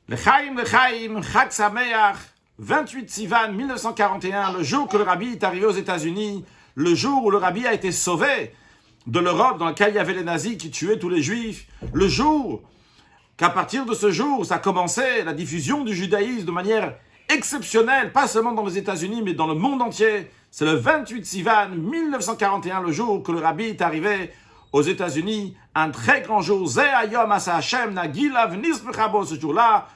L'Chaim, Chag Sameach, 28 Sivan 1941, le jour que le Rabbi est arrivé aux États-Unis, le jour où le Rabbi a été sauvé de l'Europe dans laquelle il y avait les nazis qui tuaient tous les juifs, le jour qu'à partir de ce jour, ça a commencé la diffusion du judaïsme de manière exceptionnelle, pas seulement dans les États-Unis, mais dans le monde entier. C'est le 28 Sivan 1941, le jour que le Rabbi est arrivé aux États-Unis, un très grand jour. Ce jour-là,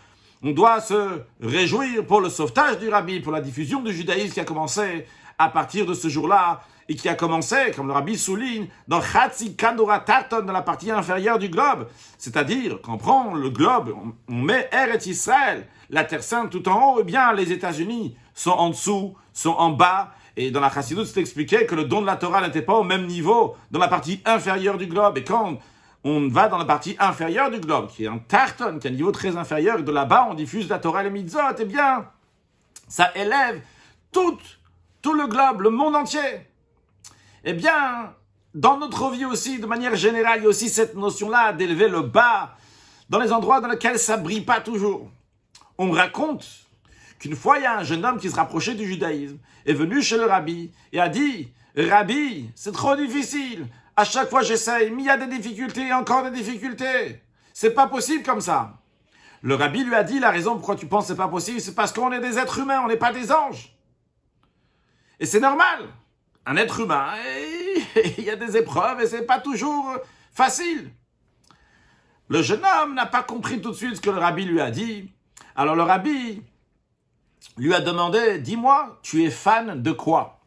on doit se réjouir pour le sauvetage du Rabbi, pour la diffusion du judaïsme qui a commencé à partir de ce jour-là et qui a commencé, comme le Rabbi souligne, dans Chatzi Kandora Tarton, dans la partie inférieure du globe. C'est-à-dire qu'on prend le globe, on met Eretz Israël, la Terre Sainte tout en haut, et bien les États-Unis sont en dessous, sont en bas. Et dans la Chassidut, c'est expliqué que le don de la Torah n'était pas au même niveau dans la partie inférieure du globe. Et quand on va dans la partie inférieure du globe, qui est un Tarton, qui est un niveau très inférieur, et de là-bas on diffuse la Torah et les mitzvot, eh bien, ça élève tout le globe, le monde entier. Eh bien, dans notre vie aussi, de manière générale, il y a aussi cette notion-là d'élever le bas dans les endroits dans lesquels ça ne brille pas toujours. On raconte qu'une fois, il y a un jeune homme qui se rapprochait du judaïsme, est venu chez le Rabbi et a dit « Rabbi, c'est trop difficile. À chaque fois, j'essaye, mais il y a des difficultés et encore des difficultés. C'est pas possible comme ça. » Le Rabbi lui a dit « La raison pourquoi tu penses que c'est pas possible, c'est parce qu'on est des êtres humains, on n'est pas des anges. Et c'est normal. Un être humain, il y a des épreuves et c'est pas toujours facile. » Le jeune homme n'a pas compris tout de suite ce que le Rabbi lui a dit. Alors le Rabbi lui a demandé « Dis-moi, tu es fan de quoi ?»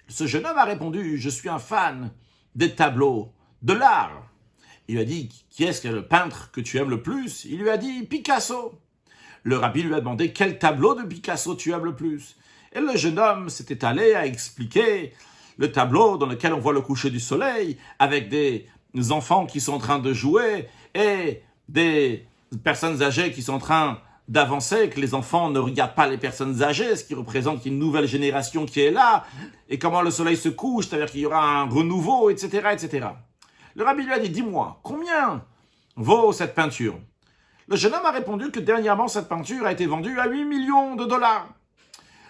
Ce jeune homme a répondu « Je suis un fan des tableaux, de l'art. » Il lui a dit « Qui est-ce que le peintre que tu aimes le plus ?» Il lui a dit « Picasso. » Le Rabbi lui a demandé « Quel tableau de Picasso tu aimes le plus ?» Et le jeune homme s'était allé à expliquer le tableau dans lequel on voit le coucher du soleil avec des enfants qui sont en train de jouer et des personnes âgées qui sont en train d'avancer, que les enfants ne regardent pas les personnes âgées, ce qui représente une nouvelle génération qui est là, et comment le soleil se couche, c'est-à-dire qu'il y aura un renouveau, etc., etc. Le Rabbi lui a dit, dis-moi, combien vaut cette peinture? Le jeune homme a répondu que dernièrement, cette peinture a été vendue à 8 millions de dollars.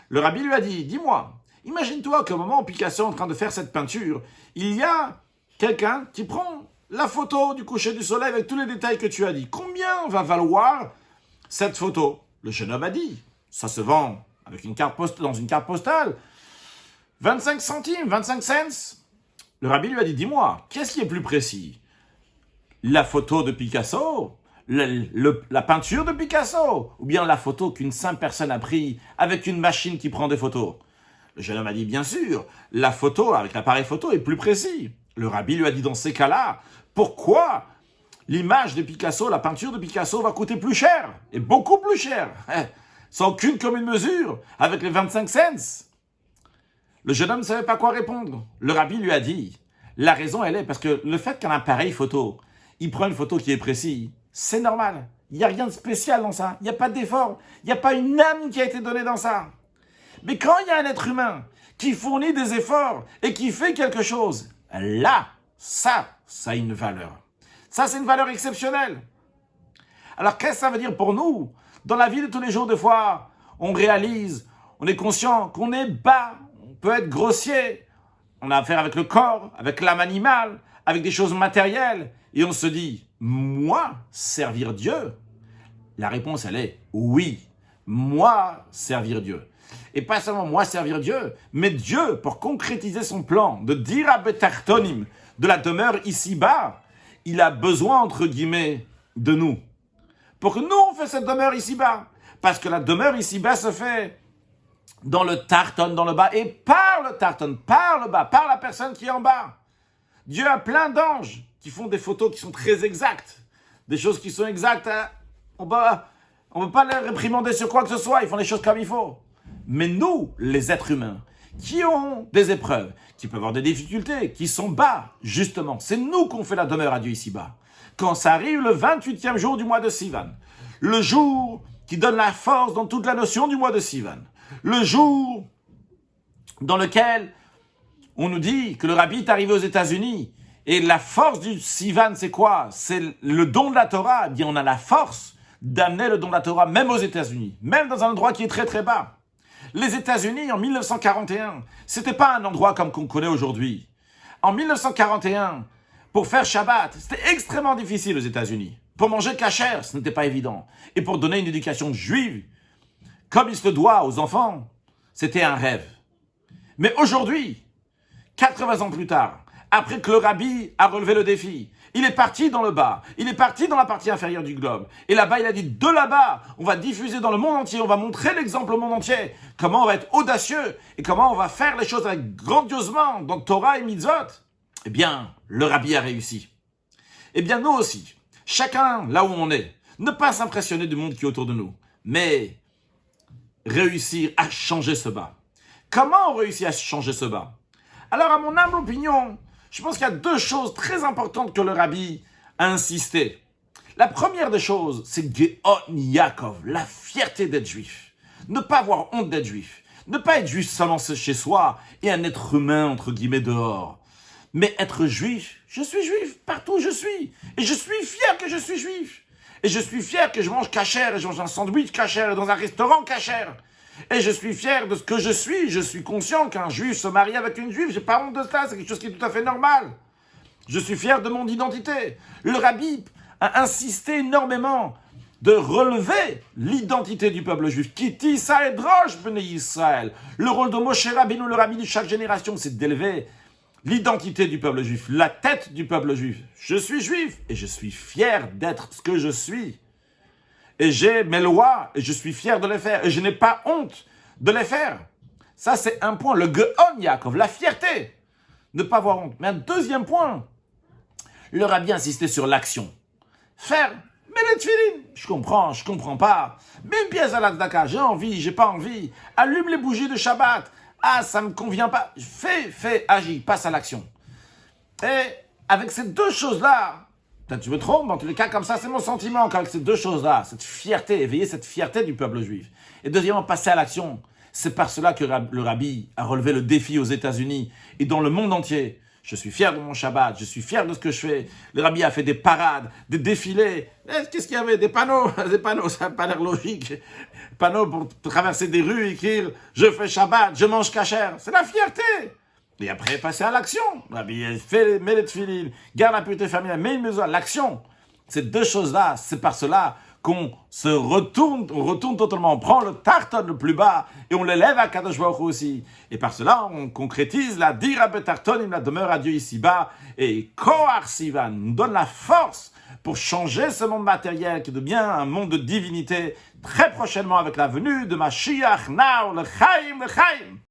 Le Rabbi lui a dit, dis-moi, imagine-toi qu'au moment où Picasso est en train de faire cette peinture, il y a quelqu'un qui prend la photo du coucher du soleil avec tous les détails que tu as dit. Combien va valoir cette photo? Le jeune homme a dit, ça se vend avec une carte postale, dans une carte postale, 25 centimes, 25 cents. Le Rabbi lui a dit, dis-moi, qu'est-ce qui est plus précis? La photo de Picasso, la peinture de Picasso, ou bien la photo qu'une simple personne a prise avec une machine qui prend des photos? Le jeune homme a dit, bien sûr, la photo avec l'appareil photo est plus précis. Le Rabbi lui a dit, dans ces cas-là, pourquoi l'image de Picasso, la peinture de Picasso va coûter plus cher, et beaucoup plus cher, sans aucune commune mesure, avec les 25 cents? Le jeune homme ne savait pas quoi répondre. Le Rabbi lui a dit, la raison elle est parce que le fait qu'un appareil photo, il prend une photo qui est précise, c'est normal. Il n'y a rien de spécial dans ça. Il n'y a pas d'effort. Il n'y a pas une âme qui a été donnée dans ça. Mais quand il y a un être humain qui fournit des efforts et qui fait quelque chose, là, ça a une valeur. Ça, c'est une valeur exceptionnelle. Alors, qu'est-ce que ça veut dire pour nous? Dans la vie de tous les jours, des fois, on réalise, on est conscient qu'on est bas, on peut être grossier. On a affaire avec le corps, avec l'âme animale, avec des choses matérielles. Et on se dit, moi, servir Dieu? La réponse, elle est oui. Moi, servir Dieu. Et pas seulement moi, servir Dieu, mais Dieu, pour concrétiser son plan, de dire à Betartonim, de la demeure ici-bas, il a besoin, entre guillemets, de nous. Pour que nous, on fasse cette demeure ici-bas. Parce que la demeure ici-bas se fait dans le tarton, dans le bas, et par le tarton, par le bas, par la personne qui est en bas. Dieu a plein d'anges qui font des photos qui sont très exactes. Des choses qui sont exactes. Hein. On ne peut pas les réprimander sur quoi que ce soit. Ils font les choses comme il faut. Mais nous, les êtres humains, qui ont des épreuves, qui peuvent avoir des difficultés, qui sont bas, justement, c'est nous qu'on fait la demeure à Dieu ici-bas. Quand ça arrive le 28e jour du mois de Sivan, le jour qui donne la force dans toute la notion du mois de Sivan, le jour dans lequel on nous dit que le Rabbi est arrivé aux États-Unis, et la force du Sivan, c'est quoi? C'est le don de la Torah. Eh bien, on a la force d'amener le don de la Torah, même aux États-Unis, même dans un endroit qui est très très bas. Les États-Unis, en 1941, c'était pas un endroit comme qu'on connaît aujourd'hui. En 1941, pour faire Shabbat, c'était extrêmement difficile aux États-Unis. Pour manger kasher, ce n'était pas évident. Et pour donner une éducation juive, comme il se doit aux enfants, c'était un rêve. Mais aujourd'hui, 80 ans plus tard, après que le rabbi a relevé le défi, il est parti dans le bas, il est parti dans la partie inférieure du globe. Et là-bas, il a dit, de là-bas, on va diffuser dans le monde entier, on va montrer l'exemple au monde entier, comment on va être audacieux et comment on va faire les choses avec grandiosement, dans Torah et Mitzvot. Eh bien, le rabbi a réussi. Eh bien, nous aussi, chacun là où on est, ne pas s'impressionner du monde qui est autour de nous, mais réussir à changer ce bas. Comment on réussit à changer ce bas? Alors, à mon humble opinion, je pense qu'il y a deux choses très importantes que le rabbi a insisté. La première des choses, c'est Geon Yaakov, la fierté d'être juif. Ne pas avoir honte d'être juif. Ne pas être juif seulement chez soi et un être humain, entre guillemets, dehors. Mais être juif, je suis juif partout où je suis. Et je suis fier que je suis juif. Et je suis fier que je mange kasher et je mange un sandwich kasher dans un restaurant kasher. Et je suis fier de ce que je suis. Je suis conscient qu'un juif se marie avec une juive. J'ai pas honte de ça. C'est quelque chose qui est tout à fait normal. Je suis fier de mon identité. Le rabbi a insisté énormément de relever l'identité du peuple juif. Kiti Israël Rosh Bnei Israël. Le rôle de Moshe Rabbeinu, le rabbi de chaque génération, c'est d'élever l'identité du peuple juif, la tête du peuple juif. Je suis juif et je suis fier d'être ce que je suis. Et j'ai mes lois et je suis fier de les faire. Et je n'ai pas honte de les faire. Ça, c'est un point. Le Geon Yaakov, la fierté. Ne pas avoir honte. Mais un deuxième point, le rabbi insistait sur l'action. Faire, mets les tefilines. Je comprends pas. Mets une pièce à l'Akdaka. J'ai envie, j'ai pas envie. Allume les bougies de Shabbat. Ah, ça me convient pas. Fais, agis, passe à l'action. Et avec ces deux choses-là, peut-être je me trompe, en tous les cas, comme ça, c'est mon sentiment qu'avec ces deux choses-là, cette fierté, éveiller cette fierté du peuple juif. Et deuxièmement, passer à l'action. C'est par cela que le rabbi a relevé le défi aux États-Unis et dans le monde entier. Je suis fier de mon Shabbat, je suis fier de ce que je fais. Le rabbi a fait des parades, des défilés. Qu'est-ce qu'il y avait? Des panneaux, ça n'a pas l'air logique. Panneaux pour traverser des rues, écrire « Je fais Shabbat, je mange kasher ». C'est la fierté. Et après, passer à l'action. Le rabbi met les tefilines, garde la pureté familiale, met une maison à l'action. Ces deux choses-là, c'est par cela qu'on se retourne, on retourne totalement, on prend le tarton le plus bas et on l'élève à Kadosh Baruch Hu aussi. Et par cela, on concrétise la dira betartonim, la demeure à Dieu ici-bas, et Koach Sivan nous donne la force pour changer ce monde matériel qui devient un monde de divinité très prochainement avec la venue de Mashiach, Now, le Chaim, le Chaim.